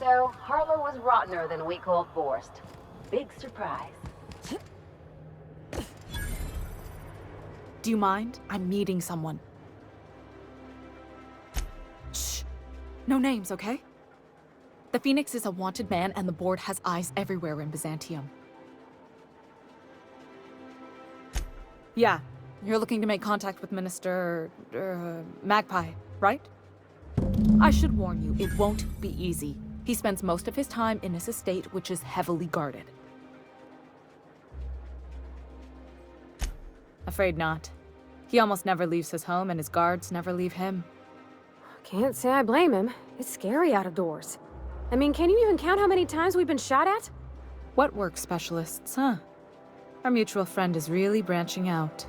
so, Harlow was rottener than week-old Borst. Big surprise. Do you mind? I'm meeting someone. Shh. No names, okay? The Phoenix is a wanted man, and the board has eyes everywhere in Byzantium. Yeah, you're looking to make contact with Minister... Magpie, right? I should warn you, it won't be easy. He spends most of his time in his estate, which is heavily guarded. Afraid not. He almost never leaves his home, and his guards never leave him. Can't say I blame him. It's scary out of doors. I mean, can you even count how many times we've been shot at? What work specialists, huh? Our mutual friend is really branching out.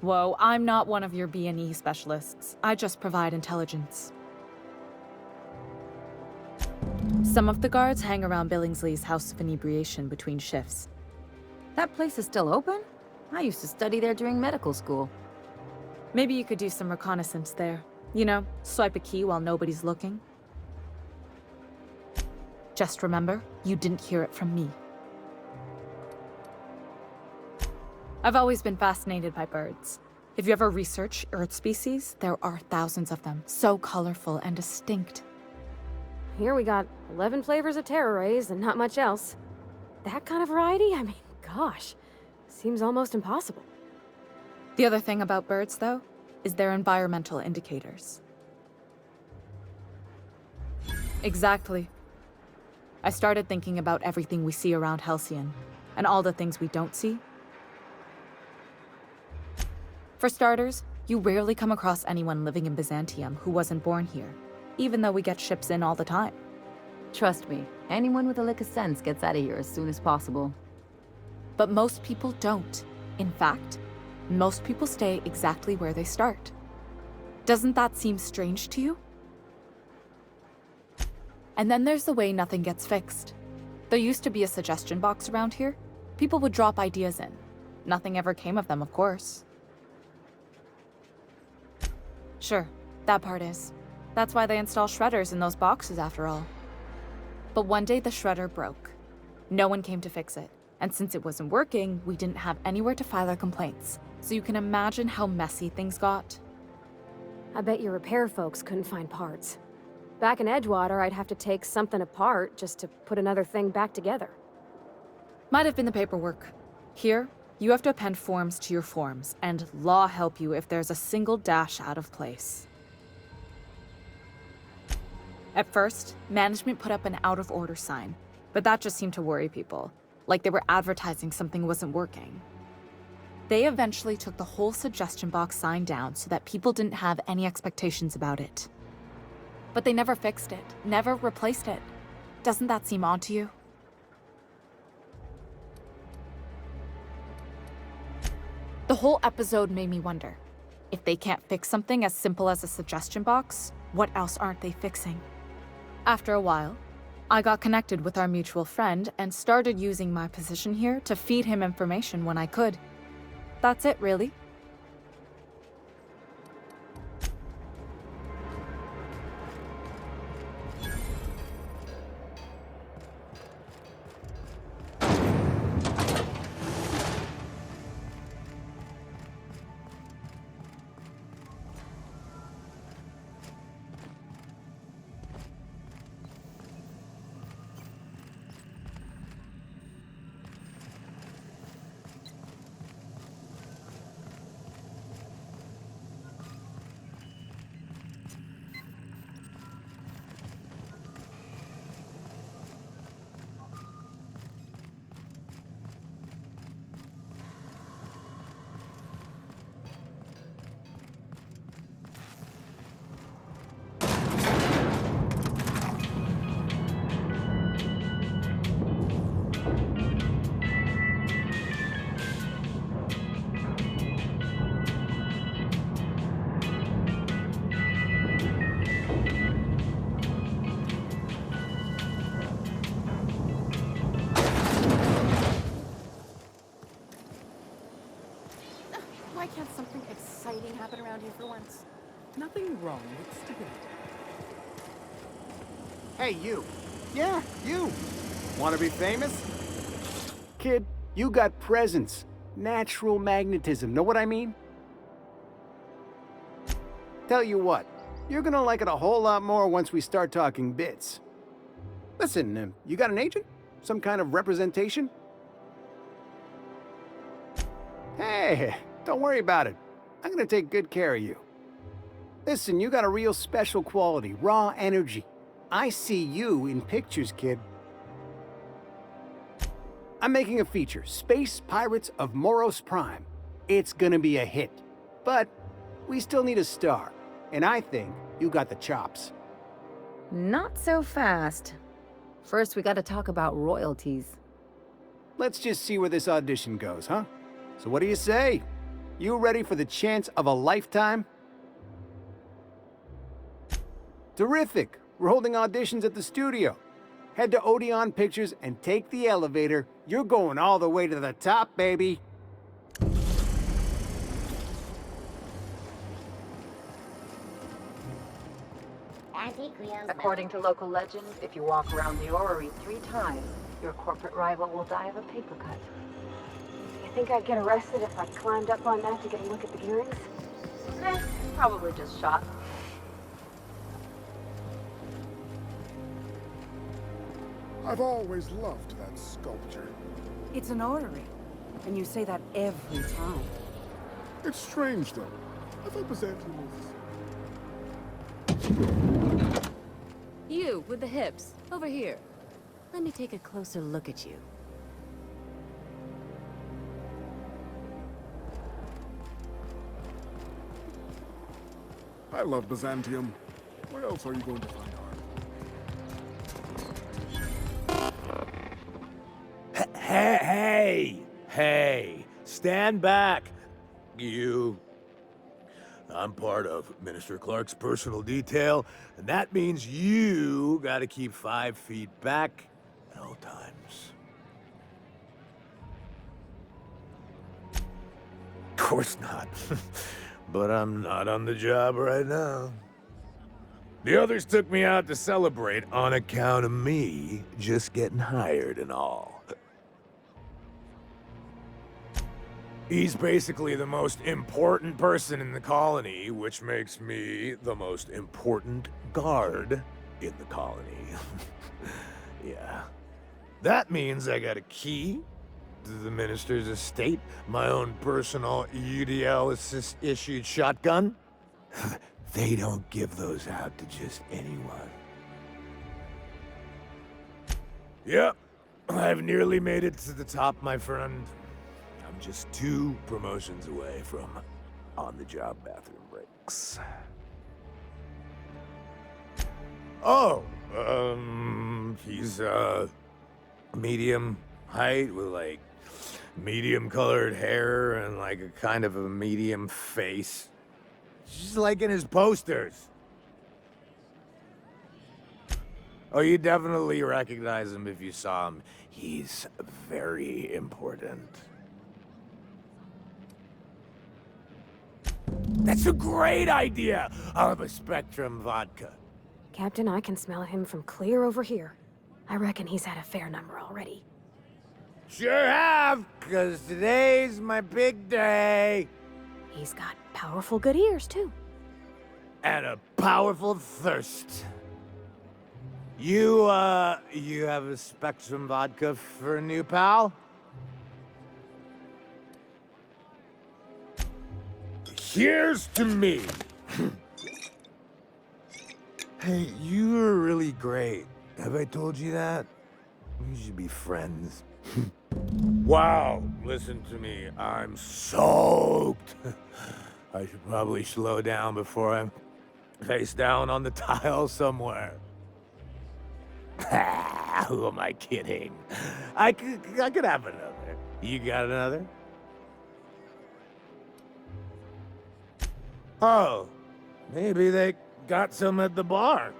Whoa, I'm not one of your B&E specialists. I just provide intelligence. Some of the guards hang around Billingsley's House of Inebriation between shifts. That place is still open? I used to study there during medical school. Maybe you could do some reconnaissance there. You know, swipe a key while nobody's looking. Just remember, you didn't hear it from me. I've always been fascinated by birds. If you ever research Earth species, there are thousands of them, so colorful and distinct. Here we got 11 flavors of terror rays and not much else. That kind of variety? I mean, gosh, seems almost impossible. The other thing about birds, though, is their environmental indicators. Exactly. I started thinking about everything we see around Halcyon, and all the things we don't see. For starters, you rarely come across anyone living in Byzantium who wasn't born here, even though we get ships in all the time. Trust me, anyone with a lick of sense gets out of here as soon as possible. But most people don't. In fact, most people stay exactly where they start. Doesn't that seem strange to you? And then there's the way nothing gets fixed. There used to be a suggestion box around here. People would drop ideas in. Nothing ever came of them, of course. Sure, that part is. That's why they install shredders in those boxes, after all. But one day the shredder broke. No one came to fix it. And since it wasn't working, we didn't have anywhere to file our complaints. So you can imagine how messy things got. I bet your repair folks couldn't find parts. Back in Edgewater, I'd have to take something apart just to put another thing back together. Might have been the paperwork. Here, you have to append forms to your forms, and law help you if there's a single dash out of place. At first, management put up an out-of-order sign, but that just seemed to worry people, like they were advertising something wasn't working. They eventually took the whole suggestion box sign down so that people didn't have any expectations about it. But they never fixed it, never replaced it. Doesn't that seem odd to you? The whole episode made me wonder, if they can't fix something as simple as a suggestion box, what else aren't they fixing? After a while, I got connected with our mutual friend and started using my position here to feed him information when I could. That's it, really. wrong with stability. Hey, you. Yeah, you. Want to be famous? Kid, you got presence. Natural magnetism, know what I mean? Tell you what, you're gonna like it a whole lot more once we start talking bits. Listen, you got an agent? Some kind of representation? Hey, don't worry about it. I'm gonna take good care of you. Listen, you got a real special quality, raw energy. I see you in pictures, kid. I'm making a feature, Space Pirates of Moros Prime. It's gonna be a hit. But we still need a star, and I think you got the chops. Not so fast. First, we gotta talk about royalties. Let's just see where this audition goes, huh? So what do you say? You ready for the chance of a lifetime? Terrific! We're holding auditions at the studio. Head to Odeon Pictures and take the elevator. You're going all the way to the top, baby. According to local legend, if you walk around the orrery 3 times, your corporate rival will die of a paper cut. You think I'd get arrested if I climbed up on that to get a look at the gearings? Probably just shot. I've always loved that sculpture. It's an orrery, and you say that every time. It's strange, though. I thought Byzantium was... You, with the hips. Over here. Let me take a closer look at you. I love Byzantium. Where else are you going to find art? Hey, stand back, you. I'm part of Minister Clark's personal detail, and that means you gotta keep 5 feet back at all times. Of course not. But I'm not on the job right now. The others took me out to celebrate on account of me just getting hired and all. He's basically the most important person in the colony, which makes me the most important guard in the colony. Yeah. That means I got a key to the minister's estate, my own personal UDL-issued shotgun. They don't give those out to just anyone. Yep, I've nearly made it to the top, my friend. I'm just 2 promotions away from on-the-job bathroom breaks. Oh, he's, medium height with, like, medium-colored hair and, like, a kind of a medium face. Just like in his posters. Oh, you definitely recognize him if you saw him. He's very important. That's a great idea! I'll have a Spectrum vodka. Captain, I can smell him from clear over here. I reckon he's had a fair number already. Sure have, 'cause today's my big day. He's got powerful good ears, too. And a powerful thirst. You have a Spectrum vodka for a new pal? Here's to me. Hey, you're really great. Have I told you that? We should be friends. Wow, listen to me. I'm soaked. I should probably slow down before I'm face down on the tile somewhere. Who am I kidding? I could have another. You got another? Oh, maybe they got some at the bar.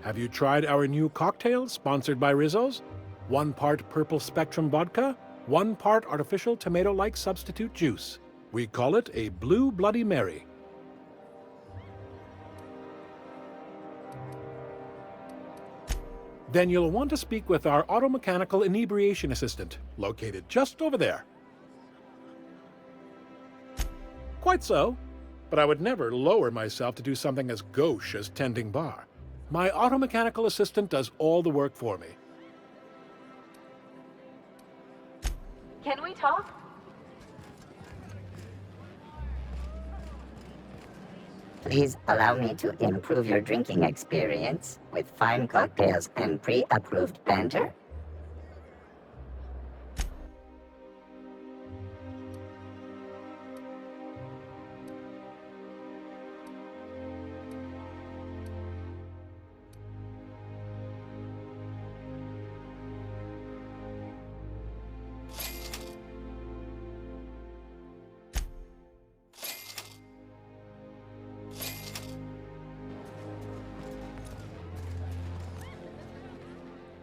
Have you tried our new cocktail sponsored by Rizzo's? 1 part Purple Spectrum vodka, 1 part artificial tomato-like substitute juice. We call it a Blue Bloody Mary. Then you'll want to speak with our automechanical inebriation assistant, located just over there. Quite so, but I would never lower myself to do something as gauche as tending bar. My automechanical assistant does all the work for me. Can we talk? Please allow me to improve your drinking experience with fine cocktails and pre-approved banter.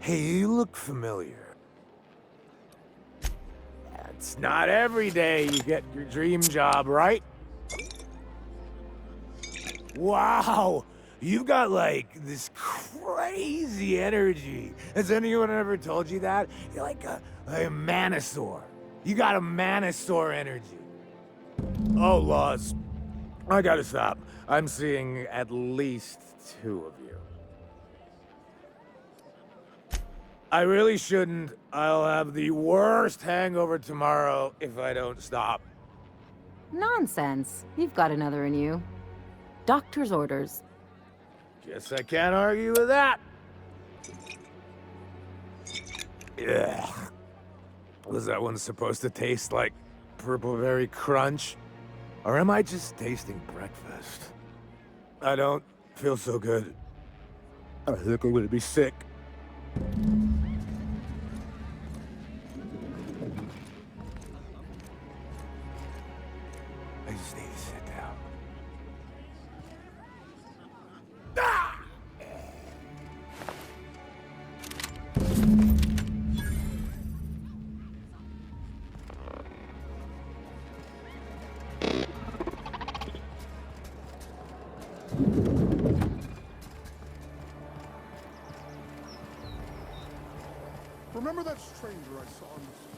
Hey, you look familiar. It's not every day you get your dream job, right? Wow! You've got, like, this crazy energy. Has anyone ever told you that? You're like a manosaur. You got a manosaur energy. Oh, Laws. I gotta stop. I'm seeing at least 2 of you. I really shouldn't. I'll have the worst hangover tomorrow if I don't stop. Nonsense. You've got another in you. Doctor's orders. Guess I can't argue with that. Ugh. Was that one supposed to taste like Purple Berry Crunch? Or am I just tasting breakfast? I don't feel so good. I think I'm gonna be sick. I just need to sit down. Ah! Remember that stranger I saw on the street?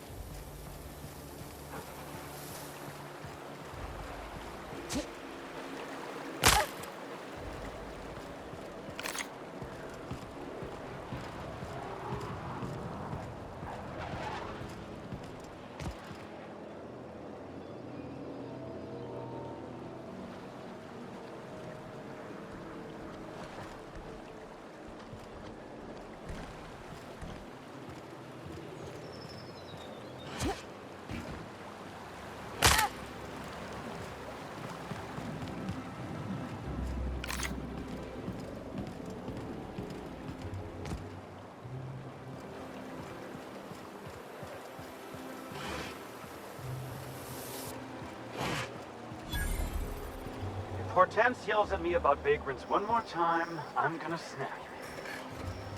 Hortense yells at me about vagrants one more time, I'm gonna snap.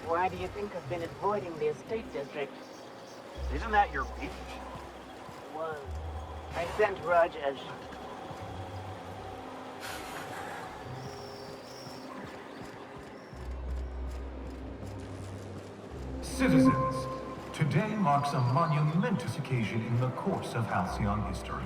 Why do you think I've been avoiding the estate district? Isn't that your beef? Was. I sent Raj as... Citizens, today marks a monumentous occasion in the course of Halcyon history.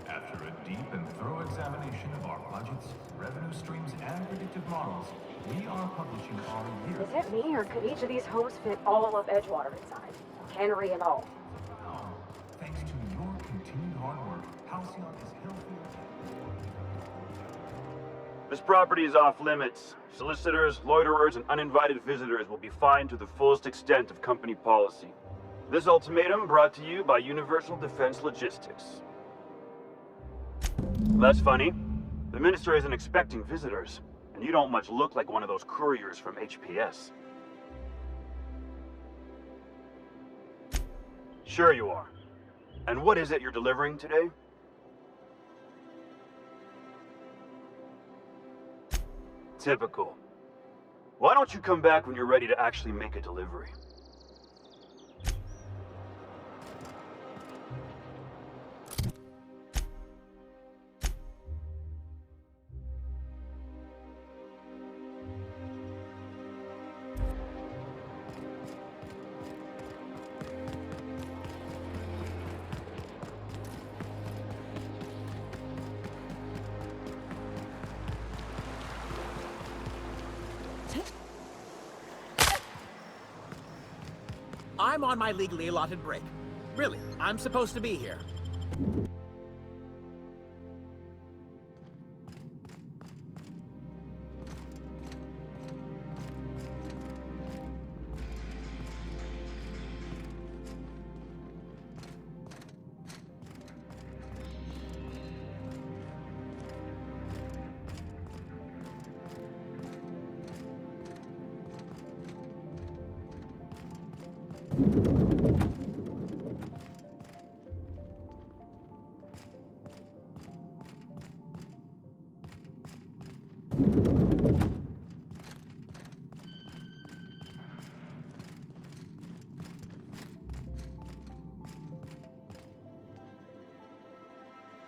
After a deep and thorough examination of our budgets, revenue streams, and predictive models, we are publishing our year. Is it me, or could each of these homes fit all of Edgewater inside? Cannery and all. Now, thanks to your continued hard work, Halcyon is healthier. This property is off limits. Solicitors, loiterers, and uninvited visitors will be fined to the fullest extent of company policy. This ultimatum brought to you by Universal Defense Logistics. That's funny. The minister isn't expecting visitors, and you don't much look like one of those couriers from HPS. Sure you are. And what is it you're delivering today? Typical. Why don't you come back when you're ready to actually make a delivery? I'm on my legally allotted break. Really, I'm supposed to be here.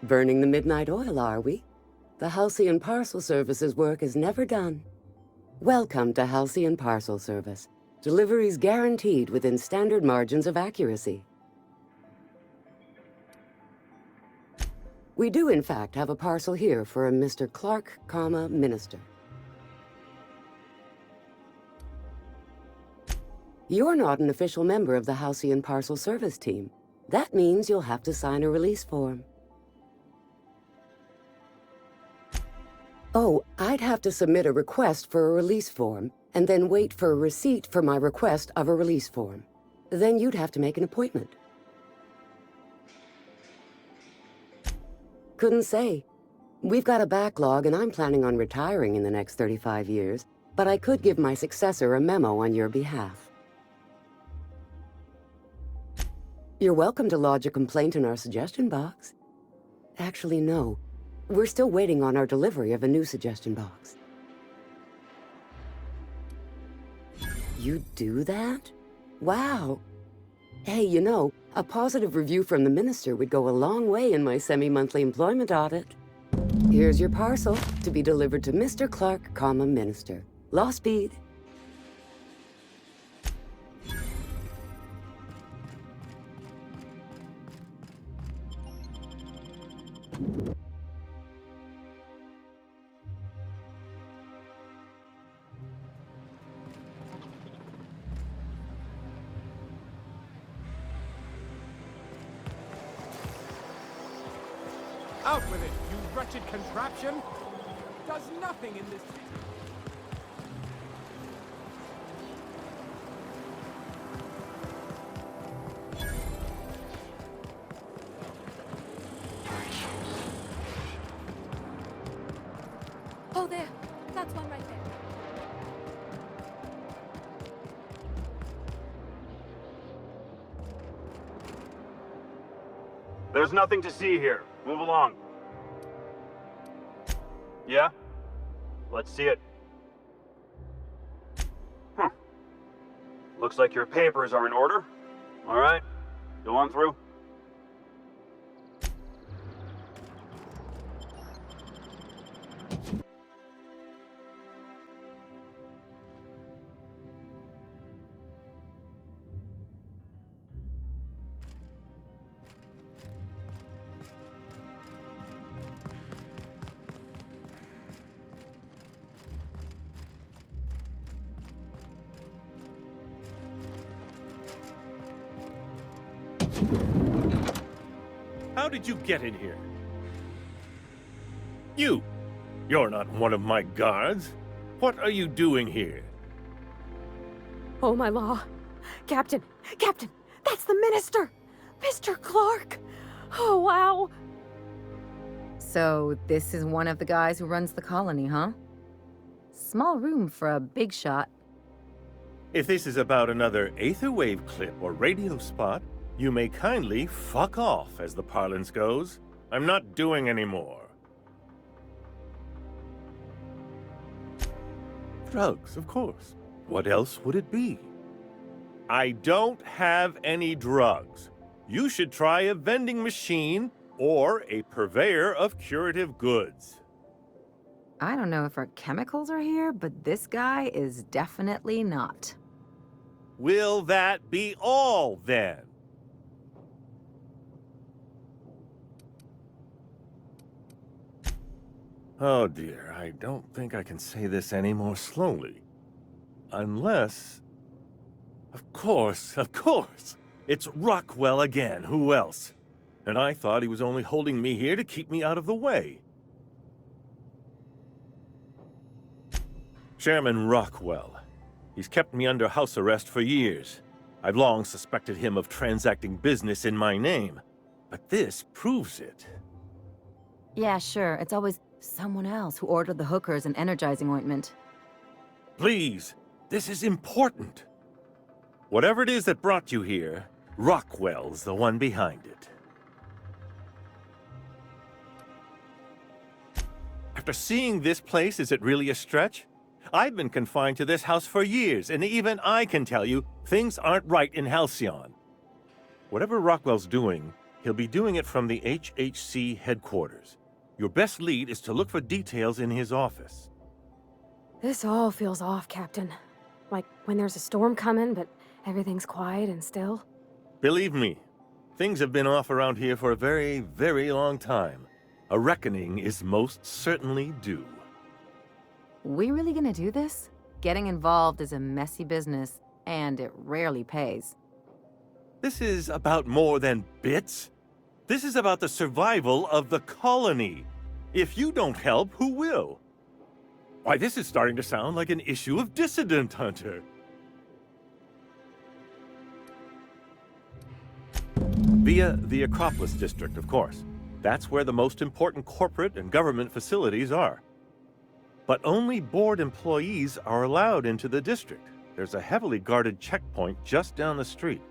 Burning the midnight oil, are we? The Halcyon Parcel Service's work is never done. Welcome to Halcyon Parcel Service. Deliveries guaranteed within standard margins of accuracy. We do, in fact, have a parcel here for a Mr. Clark, Minister. You're not an official member of the Halcyon Parcel Service team. That means you'll have to sign a release form. Oh, I'd have to submit a request for a release form, and then wait for a receipt for my request of a release form. Then you'd have to make an appointment. Couldn't say. We've got a backlog, and I'm planning on retiring in the next 35 years, but I could give my successor a memo on your behalf. You're welcome to lodge a complaint in our suggestion box. Actually, no. We're still waiting on our delivery of a new suggestion box. You do that? Wow. Hey, you know, a positive review from the minister would go a long way in my semi-monthly employment audit. Here's your parcel to be delivered to Mr. Clark, Minister. Law speed. Out with it, you wretched contraption! Does nothing in this... Oh, there. That's one right there. There's nothing to see here. Move along. Yeah? Let's see it. Looks like your papers are in order. All right. Go on through. How did you get in here? You're not one of my guards. What are you doing here? Oh, my law. Captain! Captain! That's the minister! Mr. Clark! Oh, wow! So, this is one of the guys who runs the colony, huh? Small room for a big shot. If this is about another Aetherwave clip or radio spot, you may kindly fuck off, as the parlance goes. I'm not doing any more. Drugs, of course. What else would it be? I don't have any drugs. You should try a vending machine or a purveyor of curative goods. I don't know if our chemicals are here, but this guy is definitely not. Will that be all, then? Oh dear, I don't think I can say this any more slowly. Unless... Of course, of course. It's Rockwell again. Who else? And I thought he was only holding me here to keep me out of the way. Chairman Rockwell. He's kept me under house arrest for years. I've long suspected him of transacting business in my name. But this proves it. Yeah, sure. It's always someone else who ordered the hookers and energizing ointment. Please, this is important. Whatever it is that brought you here, Rockwell's the one behind it. After seeing this place, is it really a stretch? I've been confined to this house for years, and even I can tell you, things aren't right in Halcyon. Whatever Rockwell's doing, he'll be doing it from the HHC headquarters. Your best lead is to look for details in his office. This all feels off, Captain. Like when there's a storm coming, but everything's quiet and still. Believe me, things have been off around here for a very, very long time. A reckoning is most certainly due. We really gonna do this? Getting involved is a messy business, and it rarely pays. This is about more than bits. This is about the survival of the colony. If you don't help, who will? Why, this is starting to sound like an issue of Dissident Hunter. Via the Acropolis District, of course. That's where the most important corporate and government facilities are. But only board employees are allowed into the district. There's a heavily guarded checkpoint just down the street.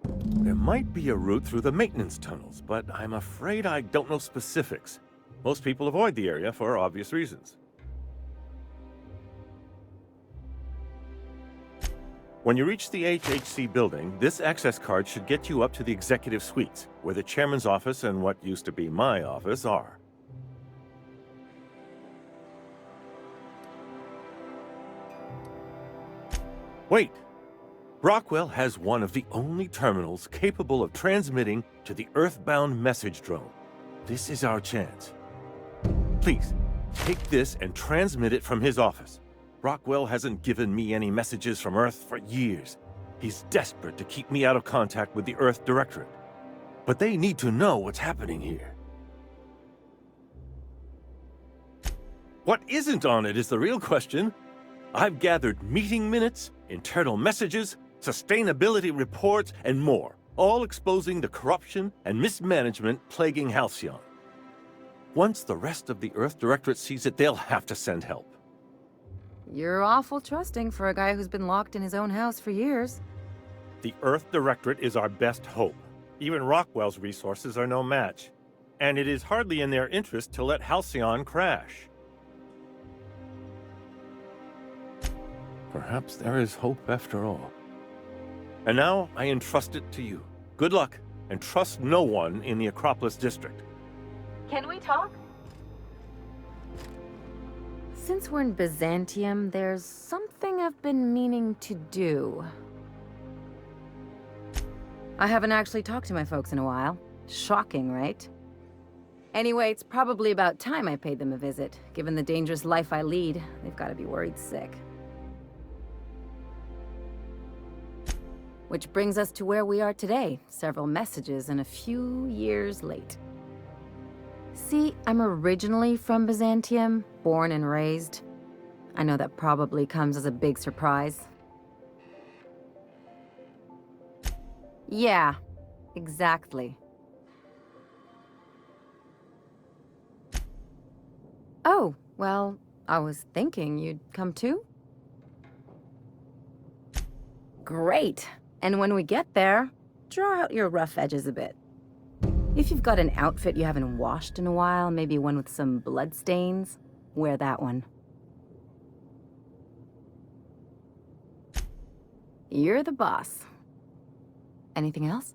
There might be a route through the maintenance tunnels, but I'm afraid I don't know specifics. Most people avoid the area for obvious reasons. When you reach the HHC building, this access card should get you up to the executive suites, where the chairman's office and what used to be my office are. Wait! Rockwell has one of the only terminals capable of transmitting to the Earthbound message drone. This is our chance. Please, take this and transmit it from his office. Rockwell hasn't given me any messages from Earth for years. He's desperate to keep me out of contact with the Earth Directorate. But they need to know what's happening here. What isn't on it is the real question. I've gathered meeting minutes, internal messages, sustainability reports, and more, all exposing the corruption and mismanagement plaguing Halcyon. Once the rest of the Earth Directorate sees it, they'll have to send help. You're awful trusting for a guy who's been locked in his own house for years. The Earth Directorate is our best hope. Even Rockwell's resources are no match. And it is hardly in their interest to let Halcyon crash. Perhaps there is hope after all. And now I entrust it to you. Good luck, and trust no one in the Acropolis District. Can we talk? Since we're in Byzantium, there's something I've been meaning to do. I haven't actually talked to my folks in a while. Shocking, right? Anyway, it's probably about time I paid them a visit. Given the dangerous life I lead, they've got to be worried sick. Which brings us to where we are today, several messages and a few years late. See, I'm originally from Byzantium, born and raised. I know that probably comes as a big surprise. Yeah, exactly. Oh, well, I was thinking you'd come too? Great. And when we get there, draw out your rough edges a bit. If you've got an outfit you haven't washed in a while, maybe one with some blood stains, wear that one. You're the boss. Anything else?